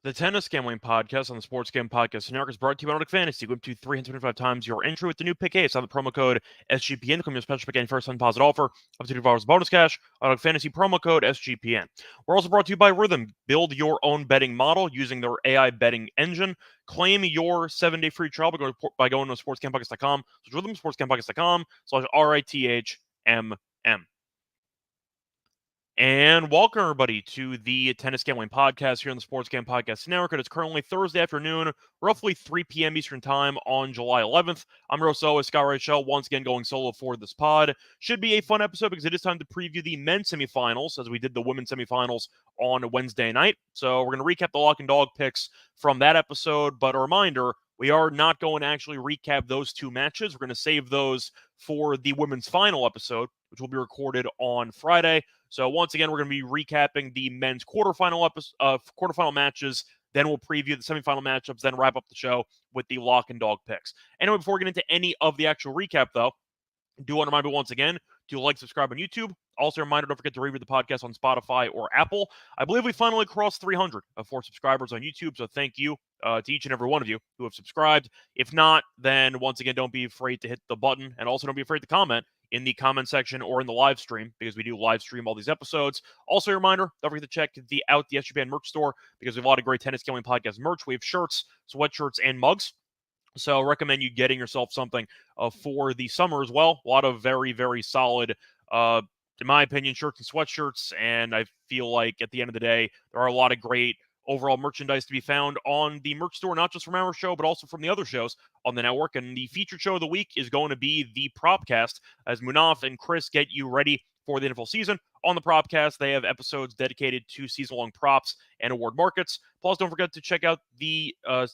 The Tennis Gambling Podcast on the Sports Gambling Podcast Network is brought to you by Nordic Fantasy. Go up to 325 times your entry with the new Pick Ace on the promo code SGPN. Claim your special Pick Ace first time deposit offer up to $2 bonus cash on Nordic Fantasy promo code SGPN. We're also brought to you by Rhythm. Build your own betting model using their AI betting engine. Claim your 7-day free trial by going to sportsgamblingpodcast.com. So Rhythm, sportsgamblingpodcast.com/RITHMM. And welcome, everybody, to the Tennis Gambling Podcast here on the Sports Gambling Podcast Network. It's currently Thursday afternoon, roughly 3 p.m. Eastern Time on July 11th. I'm your host, Scott Reichel, once again going solo for this pod. Should be a fun episode because it is time to preview the men's semifinals, as we did the women's semifinals on Wednesday night. So we're going to recap the lock and dog picks from that episode, but a reminder, we are not going to actually recap those two matches. We're going to save those for the women's final episode, which will be recorded on Friday. So once again, we're going to be recapping the men's quarterfinal matches. Then we'll preview the semifinal matchups, then wrap up the show with the lock and dog picks. Anyway, before we get into any of the actual recap, though, I do want to remind you once again to like, subscribe on YouTube. Also, a reminder, don't forget to review the podcast on Spotify or Apple. I believe we finally crossed 300 for subscribers on YouTube, so thank you to each and every one of you who have subscribed. If not, then once again, don't be afraid to hit the button, and also don't be afraid to comment in the comment section or in the live stream, because we do live stream all these episodes. Also, a reminder, don't forget to check out the SGPN merch store, because we have a lot of great Tennis Gambling Podcast merch. We have shirts, sweatshirts, and mugs. So I recommend you getting yourself something for the summer as well. A lot of very, very solid, in my opinion, shirts and sweatshirts. And I feel like at the end of the day, there are a lot of great overall merchandise to be found on the merch store, not just from our show, but also from the other shows on the network. And the featured show of the week is going to be the Propcast, as Munaf and Chris get you ready for the NFL season. On the Propcast, they have episodes dedicated to season-long props and award markets. Plus, don't forget to check out CJ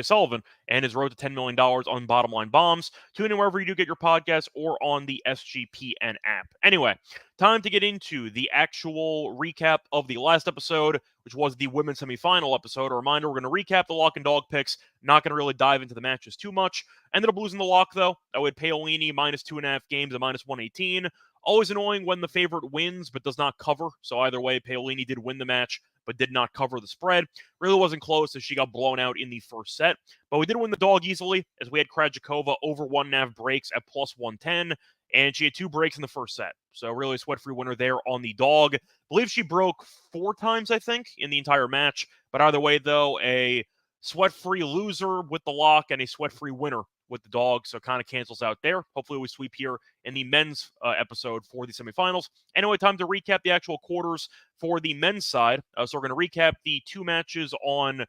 Sullivan and his road to $10 million on Bottom Line Bombs. Tune in wherever you do get your podcasts or on the SGPN app. Anyway, time to get into the actual recap of the last episode, which was the women's semifinal episode. A reminder, we're going to recap the lock and dog picks. Not going to really dive into the matches too much. Ended up losing the lock, though. I would Paolini minus 2.5 games at minus 118. Always annoying when the favorite wins but does not cover. So either way, Paolini did win the match but did not cover the spread. Really wasn't close as she got blown out in the first set. But we did win the dog easily, as we had Krajcikova over 1.5 breaks at plus 110, and she had 2 breaks in the first set. So really sweat-free winner there on the dog. I believe she broke 4 times, I think, in the entire match. But either way, though, a sweat-free loser with the lock and a sweat-free winner with the dog, so kind of cancels out there. Hopefully we sweep here in the men's episode for the semifinals. Anyway, time to recap the actual quarters for the men's side. So we're going to recap the 2 matches on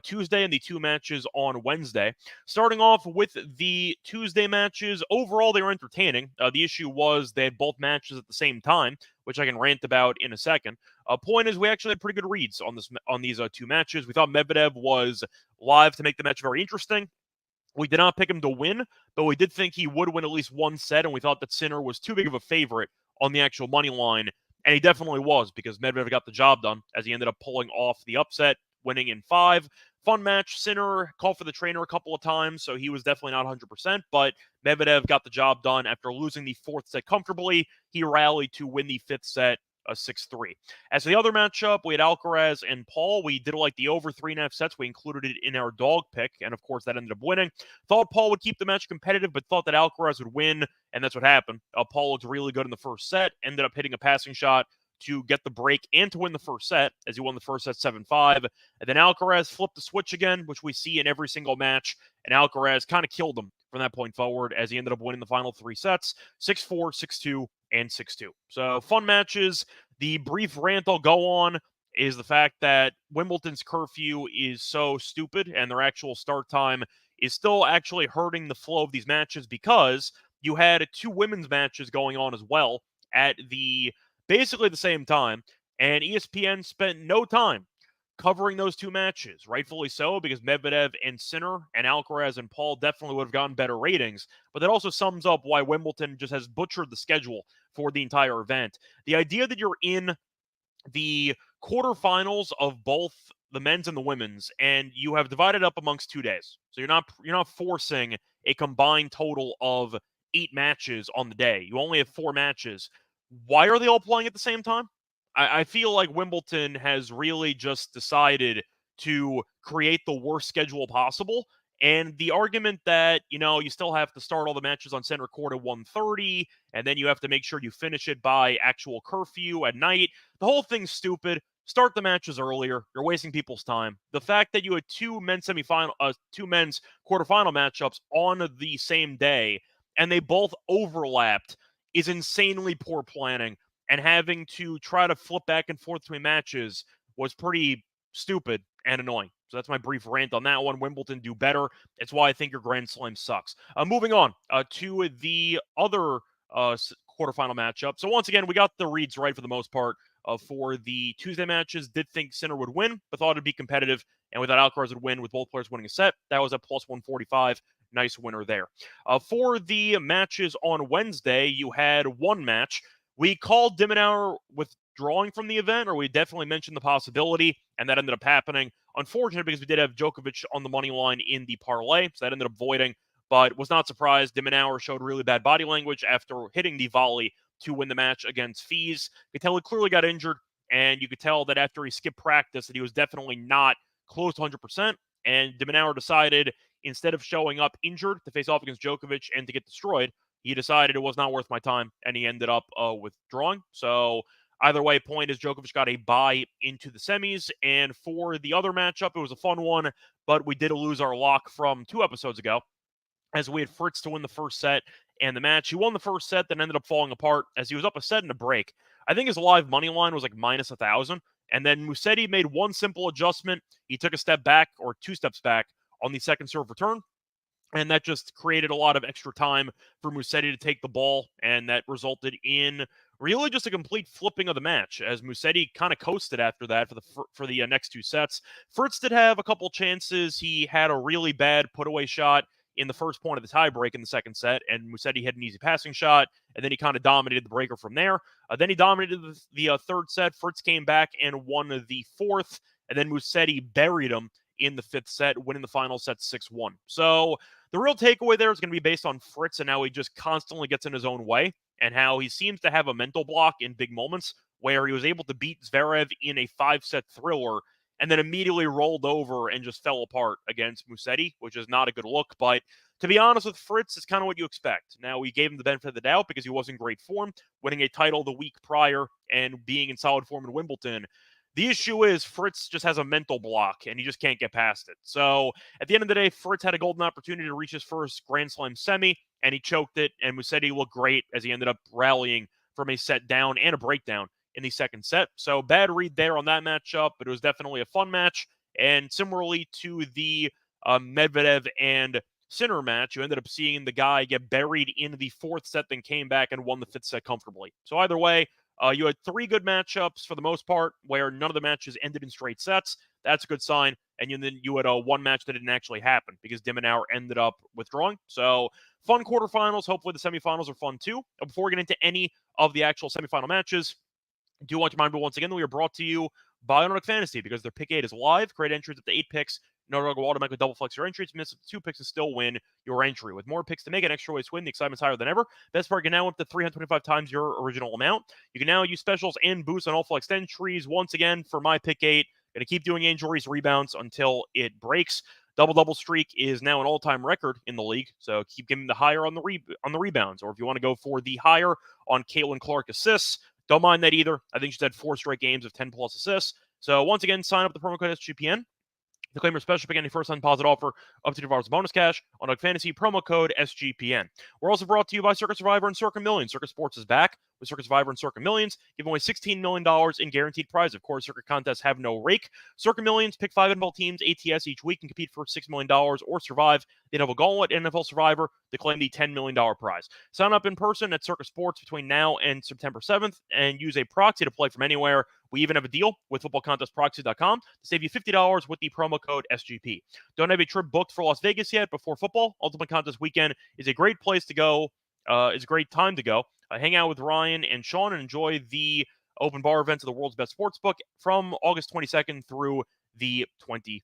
Tuesday and the 2 matches on Wednesday. Starting off with the Tuesday matches, overall they were entertaining. The issue was they had both matches at the same time, which I can rant about in a second. Point is, we actually had pretty good reads on these 2 matches. We thought Medvedev was live to make the match very interesting. We did not pick him to win, but we did think he would win at least one set, and we thought that Sinner was too big of a favorite on the actual money line, and he definitely was, because Medvedev got the job done, as he ended up pulling off the upset, winning in 5. Fun match. Sinner called for the trainer a couple of times, so he was definitely not 100%, but Medvedev got the job done after losing the 4th set comfortably. He rallied to win the 5th set, 6-3. As for the other matchup, we had Alcaraz and Paul. We did like the over 3.5 sets. We included it in our dog pick, and of course that ended up winning. Thought Paul would keep the match competitive, but thought that Alcaraz would win, and that's what happened. Paul looked really good in the first set, ended up hitting a passing shot to get the break and to win the first set, as he won the first set 7-5. And then Alcaraz flipped the switch again, which we see in every single match, and Alcaraz kind of killed him from that point forward, as he ended up winning the final 3 sets, 6-4, 6-2, and 6-2. So fun matches. The brief rant I'll go on is the fact that Wimbledon's curfew is so stupid, and their actual start time is still actually hurting the flow of these matches, because you had 2 women's matches going on as well at basically the same time, and ESPN spent no time covering those 2 matches, rightfully so, because Medvedev and Sinner and Alcaraz and Paul definitely would have gotten better ratings, but that also sums up why Wimbledon just has butchered the schedule for the entire event. The idea that you're in the quarterfinals of both the men's and the women's, and you have divided up amongst 2 days, so you're not forcing a combined total of 8 matches on the day. You only have 4 matches. Why are they all playing at the same time? I feel like Wimbledon has really just decided to create the worst schedule possible. And the argument that, you still have to start all the matches on center court at 1:30, and then you have to make sure you finish it by actual curfew at night. The whole thing's stupid. Start the matches earlier. You're wasting people's time. The fact that you had two men's quarterfinal matchups on the same day, and they both overlapped, is insanely poor planning. And having to try to flip back and forth between matches was pretty stupid and annoying. So that's my brief rant on that one. Wimbledon, do better. It's why I think your Grand Slam sucks. Moving on to the other quarterfinal matchup. So once again, we got the reads right for the most part for the Tuesday matches. Did think Sinner would win, but thought it'd be competitive. And we thought Alcaraz would win with both players winning a set. That was at plus 145. Nice winner there. For the matches on Wednesday, you had one match. We called de Minaur withdrawing from the event, or we definitely mentioned the possibility, and that ended up happening. Unfortunate because we did have Djokovic on the money line in the parlay, so that ended up voiding, but was not surprised. De Minaur showed really bad body language after hitting the volley to win the match against Fees. You could tell he clearly got injured, and you could tell that after he skipped practice that he was definitely not close to 100%, and de Minaur decided, instead of showing up injured to face off against Djokovic and to get destroyed, he decided it was not worth my time, and he ended up withdrawing. So either way, point is Djokovic got a bye into the semis. And for the other matchup, it was a fun one, but we did lose our lock from 2 episodes ago, as we had Fritz to win the first set and the match. He won the first set, then ended up falling apart as he was up a set and a break. I think his live money line was like minus 1,000. And then Musetti made one simple adjustment. He took a step back, or 2 steps back, on the second serve return. And that just created a lot of extra time for Musetti to take the ball, and that resulted in really just a complete flipping of the match, as Musetti kind of coasted after that for the next 2 sets. Fritz did have a couple chances. He had a really bad put-away shot in the first point of the tiebreak in the second set, and Musetti had an easy passing shot, and then he kind of dominated the breaker from there. Then he dominated the third set. Fritz came back and won the fourth, and then Musetti buried him in the fifth set, winning the final set 6-1. So the real takeaway there is going to be based on Fritz and how he just constantly gets in his own way, and how he seems to have a mental block in big moments, where he was able to beat Zverev in a 5-set thriller and then immediately rolled over and just fell apart against Musetti, which is not a good look. But to be honest with Fritz, it's kind of what you expect. Now, we gave him the benefit of the doubt because he was in great form, winning a title the week prior and being in solid form in Wimbledon. The issue is Fritz just has a mental block, and he just can't get past it. So at the end of the day, Fritz had a golden opportunity to reach his first Grand Slam semi, and he choked it, and Musetti looked great as he ended up rallying from a set down and a breakdown in the second set. So bad read there on that matchup, but it was definitely a fun match. And similarly to the Medvedev and Sinner match, you ended up seeing the guy get buried in the fourth set, then came back and won the fifth set comfortably. So either way, you had 3 good matchups for the most part, where none of the matches ended in straight sets. That's a good sign. And then you had one match that didn't actually happen because de Minaur ended up withdrawing. So fun quarterfinals. Hopefully the semifinals are fun too. Before we get into any of the actual semifinal matches, I do want to remind you once again that we are brought to you by Underdog Fantasy, because their Pick 8 is live. Create entries up to 8 picks. Underdog will automatically double flex your entries. Miss 2 picks and still win your entry. With more picks to make, an extra way to win, the excitement's higher than ever. Best part, you can now up to 325 times your original amount. You can now use specials and boosts on all flex entries. Once again, for my Pick 8, going to keep doing injuries, rebounds until it breaks. Double streak is now an all-time record in the league, so keep giving the higher on the rebounds. Or if you want to go for the higher on Caitlin Clark assists, don't mind that either. I think she's had 4 straight games of 10-plus assists. So once again, sign up with the promo code SGPN to claim your special pick any first-time deposit offer up to $2 bonus cash on Underdog Fantasy, promo code SGPN. We're also brought to you by Circuit Survivor and Circuit Millions. Circuit Sports is back with Circuit Survivor and Circuit Millions, giving away $16 million in guaranteed prize. Of course, Circuit contests have no rake. Circuit Millions, pick 5 NFL teams, ATS each week, and compete for $6 million or survive the NFL Gauntlet and NFL Survivor to claim the $10 million prize. Sign up in person at Circuit Sports between now and September 7th and use a proxy to play from anywhere. We even have a deal with footballcontestproxy.com to save you $50 with the promo code SGP. Don't have a trip booked for Las Vegas yet before football? Ultimate Contest Weekend is a great place to go. It's a great time to go. Hang out with Ryan and Sean and enjoy the open bar events of the world's best sports book from August 22nd through the 24th.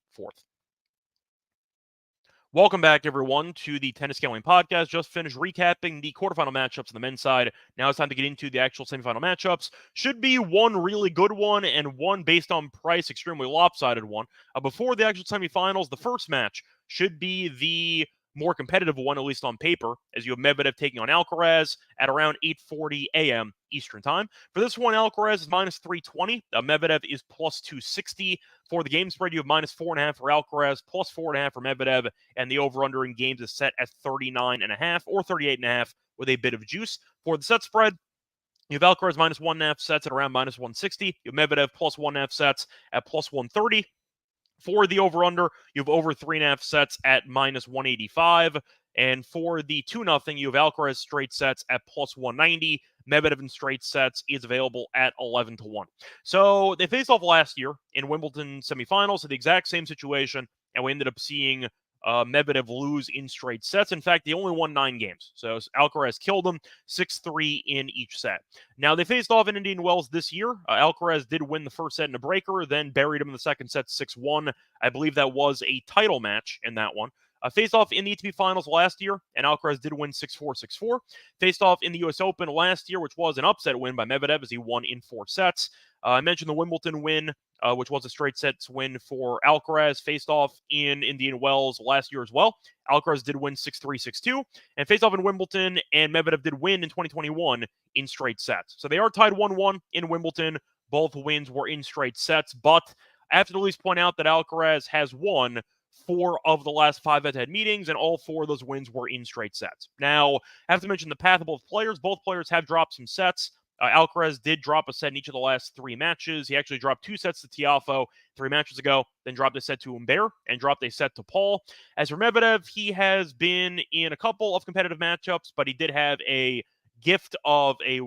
Welcome back, everyone, to the Tennis Scaling Podcast. Just finished recapping the quarterfinal matchups on the men's side. Now it's time to get into the actual semifinal matchups. Should be one really good one and one based on price, extremely lopsided one. Before the actual semifinals, the first match should be the more competitive one, at least on paper, as you have Medvedev taking on Alcaraz at around 8:40 a.m. Eastern Time. For this one, Alcaraz is minus 320. Medvedev is plus 260. For the game spread, you have minus 4.5 for Alcaraz, plus 4.5 for Medvedev, and the over-under in games is set at 39.5 or 38.5 with a bit of juice. For the set spread, you have Alcaraz minus 1.5 sets at around minus 160. You have Medvedev plus 1.5 sets at plus 130. For the over-under, you have over 3.5 sets at minus 185. And for the 2-0, you have Alcaraz straight sets at plus 190. Medvedev in straight sets is available at 11-1. So they faced off last year in Wimbledon semifinals, so the exact same situation, and we ended up seeing Medvedev lose in straight sets. In fact, they only won 9 games. So Alcaraz killed them 6-3 in each set. Now, they faced off in Indian Wells this year. Alcaraz did win the first set in a breaker, then buried him in the second set 6-1. I believe that was a title match in that one. Faced off in the ATP Finals last year, and Alcaraz did win 6-4, 6-4. Faced off in the US Open last year, which was an upset win by Medvedev as he won in 4 sets. I mentioned the Wimbledon win, which was a straight sets win for Alcaraz, faced off in Indian Wells last year as well. Alcaraz did win 6-3, 6-2, and faced off in Wimbledon, and Medvedev did win in 2021 in straight sets. So they are tied 1-1 in Wimbledon. Both wins were in straight sets, but I have to at least point out that Alcaraz has won 4 of the last 5 head-to-head meetings, and all 4 of those wins were in straight sets. Now, I have to mention the path of both players. Both players have dropped some sets. Alcaraz did drop a set in each of the last 3 matches. He actually dropped 2 sets to Tiafoe 3 matches ago, then dropped a set to Humbert, and dropped a set to Paul. As for Medvedev, he has been in a couple of competitive matchups, but he did have a gift of I'm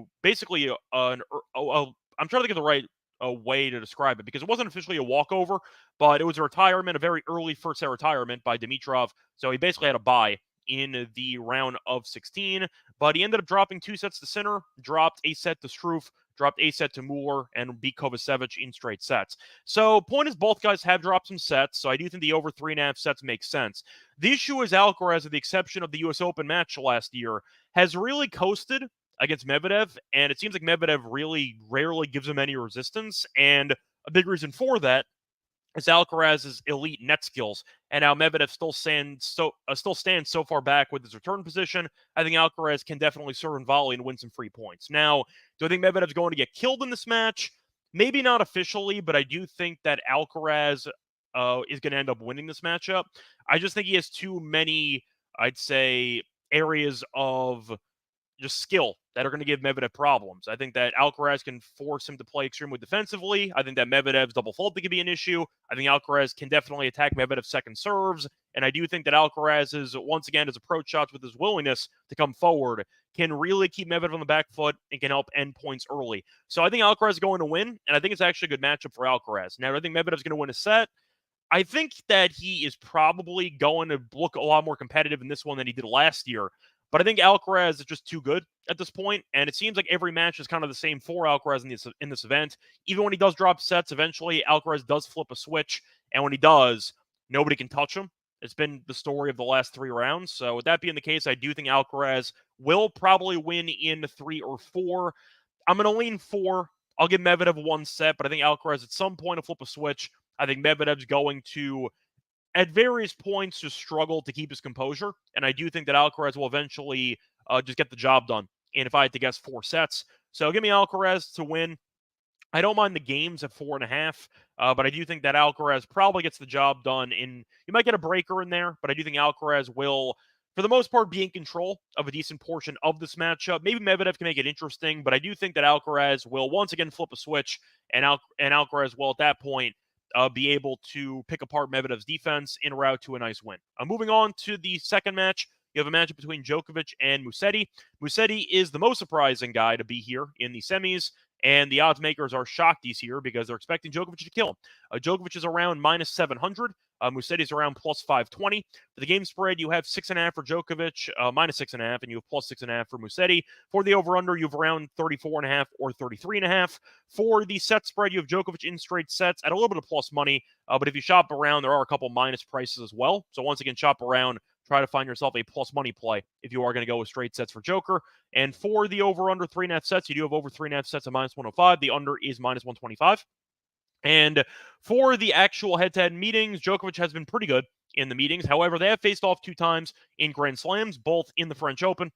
trying to think of the right way to describe it, because it wasn't officially a walkover, but it was a retirement, a very early first set retirement by Dimitrov. So he basically had a bye in the round of 16, but he ended up dropping 2 sets to Sinner, dropped a set to Struff, dropped a set to Mueller, and beat Kovacevic in straight sets. So point is, both guys have dropped some sets, so I do think the over 3.5 sets makes sense. The issue is Alcaraz, with the exception of the US Open match last year, has really coasted against Medvedev, and it seems like Medvedev really rarely gives him any resistance, and a big reason for that is Alcaraz's elite net skills, and now Medvedev still stands so far back with his return position. I think Alcaraz can definitely serve and volley and win some free points. Now, do I think Medvedev's going to get killed in this match? Maybe not officially, but I do think that Alcaraz is going to end up winning this matchup. I just think he has too many, I'd say, areas of just skill that are going to give Medvedev problems. I think that Alcaraz can force him to play extremely defensively. I think that Medvedev's double faulting could be an issue. I think Alcaraz can definitely attack Medvedev's second serves. And I do think that Alcaraz once again, his approach shots with his willingness to come forward can really keep Medvedev on the back foot and can help end points early. So I think Alcaraz is going to win, and I think it's actually a good matchup for Alcaraz. Now, I think Medvedev's going to win a set. I think that he is probably going to look a lot more competitive in this one than he did last year. But I think Alcaraz is just too good at this point, and it seems like every match is kind of the same for Alcaraz in this event. Even when he does drop sets, eventually Alcaraz does flip a switch, and when he does, nobody can touch him. It's been the story of the last 3 rounds. So with that being the case, I do think Alcaraz will probably win in 3 or 4. I'm going to lean 4. I'll give Medvedev 1 set, but I think Alcaraz at some point will flip a switch. I think Medvedev's going to, at various points, just struggle to keep his composure. And I do think that Alcaraz will eventually just get the job done. And if I had to guess 4 sets. So give me Alcaraz to win. I don't mind the games at 4.5, but I do think that Alcaraz probably gets the job done. You might get a breaker in there, but I do think Alcaraz will, for the most part, be in control of a decent portion of this matchup. Maybe Medvedev can make it interesting, but I do think that Alcaraz will once again flip a switch, and Alcaraz will, at that point, be able to pick apart Medvedev's defense en route to a nice win. Moving on to the second match, you have a matchup between Djokovic and Musetti. Musetti is the most surprising guy to be here in the semis, and the odds makers are shocked he's here because they're expecting Djokovic to kill him. Djokovic is around minus 700. Mussetti's around plus 520. For the game spread, you have 6.5 for Djokovic, minus 6.5, and you have plus 6.5 for Musetti. For the over-under, you have around 34.5 or 33.5. For the set spread, you have Djokovic in straight sets at a little bit of plus money, but if you shop around, there are a couple minus prices as well. So once again, shop around, try to find yourself a plus money play if you are going to go with straight sets for Joker. And for the over-under 3.5 sets, you do have over 3.5 sets at minus 105. The under is minus 125. And for the actual head-to-head meetings, Djokovic has been pretty good in the meetings. However, they have faced off 2 times in Grand Slams, both in the French Open,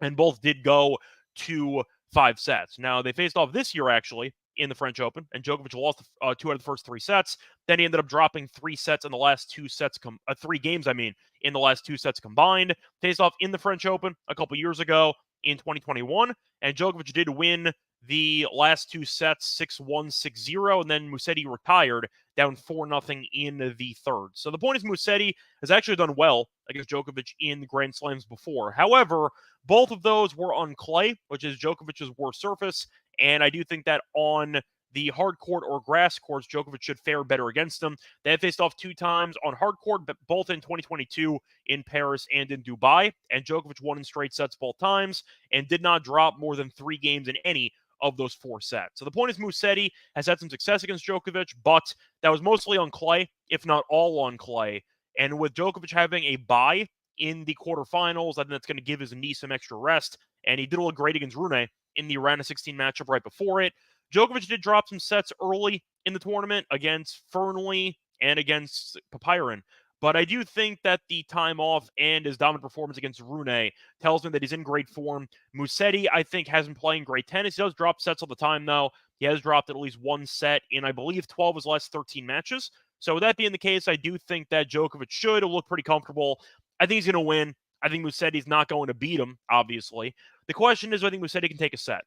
and both did go to 5 sets. Now, they faced off this year, actually, in the French Open, and Djokovic lost 2 out of the first 3 sets. Then he ended up dropping 3 sets in the last 2 sets, 3 games, in the last 2 sets combined. Faced off in the French Open a couple years ago in 2021, and Djokovic did win the last 2 sets 6-1, 6-0, and then Musetti retired down 4-0 in the third. So the point is Musetti has actually done well against Djokovic in Grand Slams before. However, both of those were on clay, which is Djokovic's worst surface, and I do think that on the hard court or grass courts, Djokovic should fare better against them. They have faced off 2 times on hard court, but both in 2022 in Paris and in Dubai, and Djokovic won in straight sets both times and did not drop more than 3 games in any of those 4 sets. So the point is Musetti has had some success against Djokovic, but that was mostly on clay, if not all on clay. And with Djokovic having a bye in the quarterfinals, I think that's going to give his knee some extra rest. And he did look great against Rune in the round of 16 matchup right before it. Djokovic did drop some sets early in the tournament against Fernley and against Papirin. But I do think that the time off and his dominant performance against Rune tells me that he's in great form. Musetti, I think, has been playing great tennis. He does drop sets all the time, though. He has dropped at least 1 set in, I believe, 12 of his last 13 matches. So with that being the case, I do think that Djokovic should look pretty comfortable. I think he's going to win. I think Musetti's not going to beat him, obviously. The question is, I think Musetti can take a set.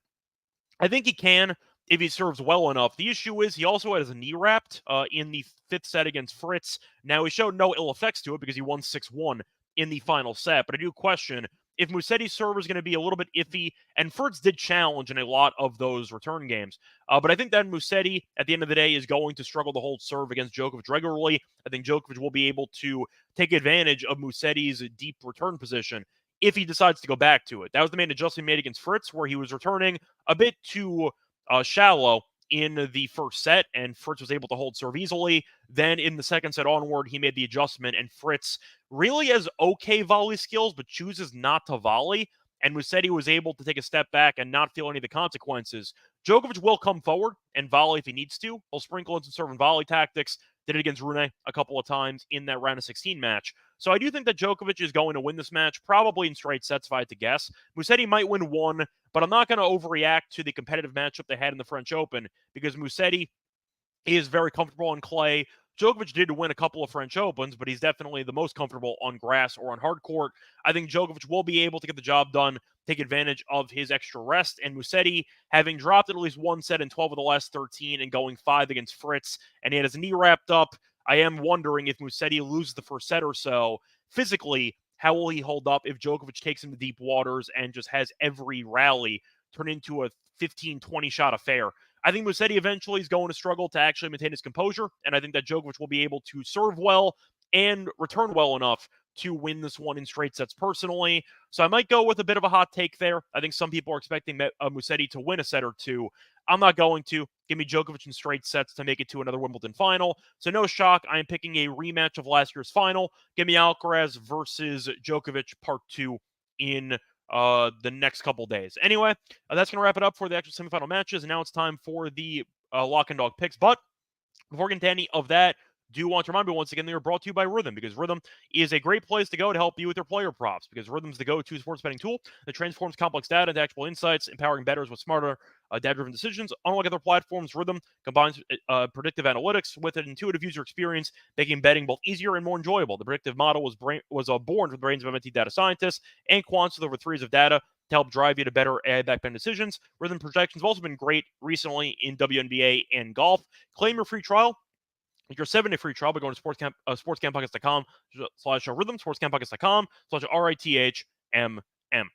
I think he can if he serves well enough. The issue is he also has a knee wrapped in the 5th set against Fritz. Now, he showed no ill effects to it because he won 6-1 in the final set, but I do question if Musetti's serve is going to be a little bit iffy, and Fritz did challenge in a lot of those return games. But I think that Musetti, at the end of the day, is going to struggle to hold serve against Djokovic regularly. I think Djokovic will be able to take advantage of Musetti's deep return position if he decides to go back to it. That was the main adjustment he made against Fritz, where he was returning a bit too shallow in the first set, and Fritz was able to hold serve easily. Then in the second set onward, he made the adjustment, and Fritz really has okay volley skills, but chooses not to volley. And Musetti was able to take a step back and not feel any of the consequences. Djokovic will come forward and volley if he needs to. He'll sprinkle in some serve and volley tactics. Did it against Rune a couple of times in that round of 16 match. So I do think that Djokovic is going to win this match, probably in straight sets if I had to guess. Musetti might win 1, but I'm not going to overreact to the competitive matchup they had in the French Open because Musetti is very comfortable on clay. Djokovic did win a couple of French Opens, but he's definitely the most comfortable on grass or on hard court. I think Djokovic will be able to get the job done, take advantage of his extra rest. And Musetti, having dropped at least 1 set in 12 of the last 13 and going 5 against Fritz, and he had his knee wrapped up, I am wondering if Musetti loses the first set or so, physically, how will he hold up if Djokovic takes him to deep waters and just has every rally turn into a 15-20 shot affair? I think Musetti eventually is going to struggle to actually maintain his composure, and I think that Djokovic will be able to serve well and return well enough to win this one in straight sets personally. So I might go with a bit of a hot take there. I think some people are expecting Musetti to win a set or 2. I'm not going to. Give me Djokovic in straight sets to make it to another Wimbledon final. So no shock, I am picking a rematch of last year's final. Give me Alcaraz versus Djokovic part 2 in the next couple days. Anyway, that's going to wrap it up for the actual semifinal matches. And now it's time for the lock and dog picks. But before getting to any of that, do want to remind you once again, they are brought to you by Rhythm, because Rhythm is a great place to go to help you with your player props, because Rhythm's the go-to sports betting tool that transforms complex data into actionable insights, empowering bettors with smarter, data-driven decisions. Unlike other platforms, Rhythm combines predictive analytics with an intuitive user experience, making betting both easier and more enjoyable. The predictive model was born from the brains of MIT data scientists and quants with over 3 years of data to help drive you to better AI-backed decisions. Rhythm projections have also been great recently in WNBA and golf. Claim your free trial. Your 7-day free trial by going to sportscamppockets.com/rhythm, sportscamppockets.com/RITHMM.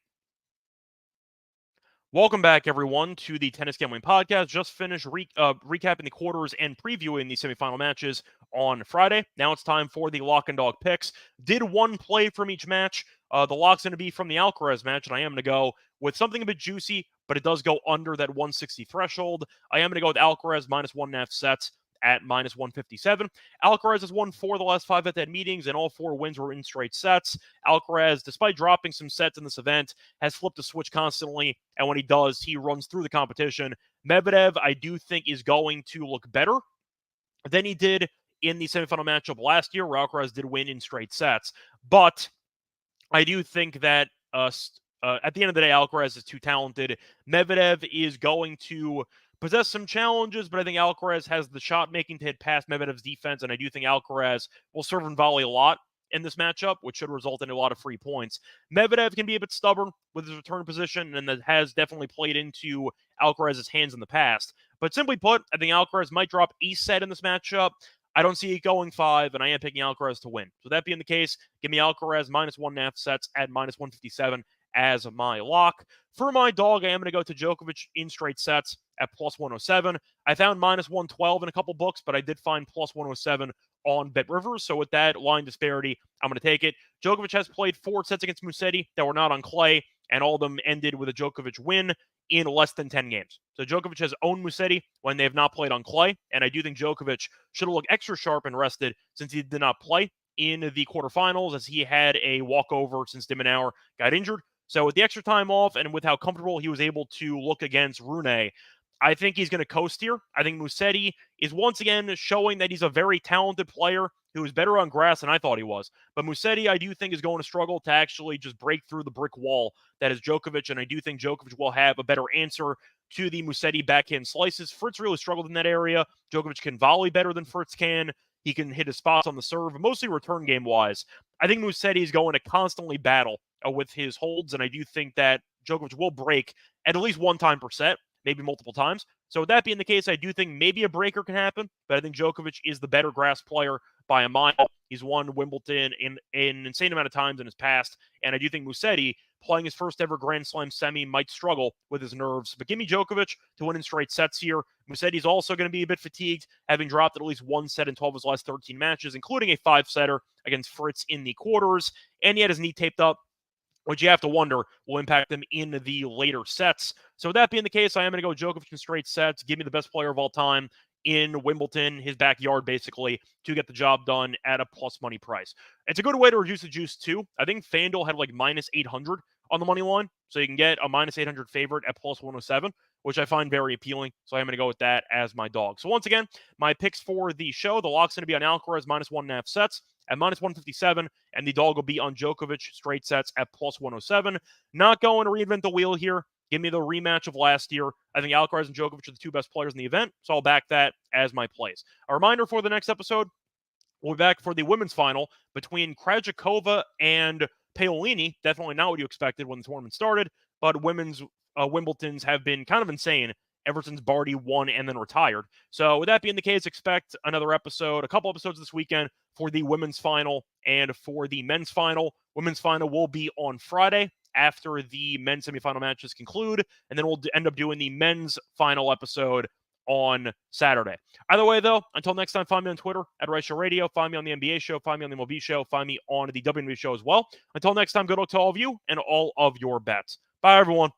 Welcome back, everyone, to the Tennis Gambling Podcast. Just finished recapping the quarters and previewing the semifinal matches on Friday. Now it's time for the lock and dog picks. Did one play from each match. The lock's going to be from the Alcaraz match, and I am going to go with something a bit juicy, but it does go under that 160 threshold. I am going to go with Alcaraz minus 1.5 sets at minus 157. Alcaraz has won 4 of the last 5 head-to-head meetings, and all 4 wins were in straight sets. Alcaraz, despite dropping some sets in this event, has flipped a switch constantly, and when he does, he runs through the competition. Medvedev, I do think, is going to look better than he did in the semifinal matchup last year, where Alcaraz did win in straight sets. But I do think that at the end of the day, Alcaraz is too talented. Medvedev is going to possess some challenges, but I think Alcaraz has the shot making to hit past Medvedev's defense, and I do think Alcaraz will serve and volley a lot in this matchup, which should result in a lot of free points. Medvedev can be a bit stubborn with his return position, and that has definitely played into Alcaraz's hands in the past. But simply put, I think Alcaraz might drop a set in this matchup. I don't see it going 5, and I am picking Alcaraz to win. So that being the case, give me Alcaraz minus 1.5 sets at minus 157 as my lock. For my dog, I am going to go to Djokovic in straight sets at plus 107. I found minus 112 in a couple books, but I did find plus 107 on BetRivers. So with that line disparity, I'm going to take it. Djokovic has played 4 sets against Musetti that were not on clay, and all of them ended with a Djokovic win in less than 10 games. So Djokovic has owned Musetti when they have not played on clay, and I do think Djokovic should have looked extra sharp and rested since he did not play in the quarterfinals, as he had a walkover since de Minaur got injured. So with the extra time off and with how comfortable he was able to look against Rune, I think he's going to coast here. I think Musetti is once again showing that he's a very talented player who is better on grass than I thought he was. But Musetti, I do think, is going to struggle to actually just break through the brick wall that is Djokovic, and I do think Djokovic will have a better answer to the Musetti backhand slices. Fritz really struggled in that area. Djokovic can volley better than Fritz can. He can hit his spots on the serve, mostly return game-wise. I think Musetti is going to constantly battle with his holds, and I do think that Djokovic will break at least one time per set, maybe multiple times. So with that being the case, I do think maybe a breaker can happen, but I think Djokovic is the better grass player by a mile. He's won Wimbledon in an insane amount of times in his past, and I do think Musetti, playing his first ever Grand Slam semi, might struggle with his nerves. But give me Djokovic to win in straight sets here. Musetti's also going to be a bit fatigued, having dropped at least 1 set in 12 of his last 13 matches, including a 5-setter against Fritz in the quarters, and he had his knee taped up, which you have to wonder will impact them in the later sets. So that being the case, I am going to go Djokovic in straight sets. Give me the best player of all time in Wimbledon, his backyard, basically, to get the job done at a plus money price. It's a good way to reduce the juice, too. I think FanDuel had like minus 800 on the money line, so you can get a minus 800 favorite at plus 107, which I find very appealing. So I'm going to go with that as my dog. So once again, my picks for the show, the lock's going to be on Alcaraz minus 1.5 sets at minus 157, and the dog will be on Djokovic straight sets at plus 107. Not going to reinvent the wheel here. Give me the rematch of last year. I think Alcaraz and Djokovic are the 2 best players in the event, so I'll back that as my plays. A reminder for the next episode, we'll be back for the women's final between Krajikova and Paolini. Definitely not what you expected when the tournament started, but women's Wimbledons have been kind of insane ever since Barty won and then retired. So with that being the case, expect another episode, a couple episodes this weekend for the women's final and for the men's final. Women's final will be on Friday after the men's semifinal matches conclude, and then we'll end up doing the men's final episode on Saturday. Either way, though, until next time, find me on Twitter at Reichel Radio, find me on the NBA show, find me on the MLB show, find me on the WNBA show as well. Until next time, good luck to all of you and all of your bets. Bye, everyone.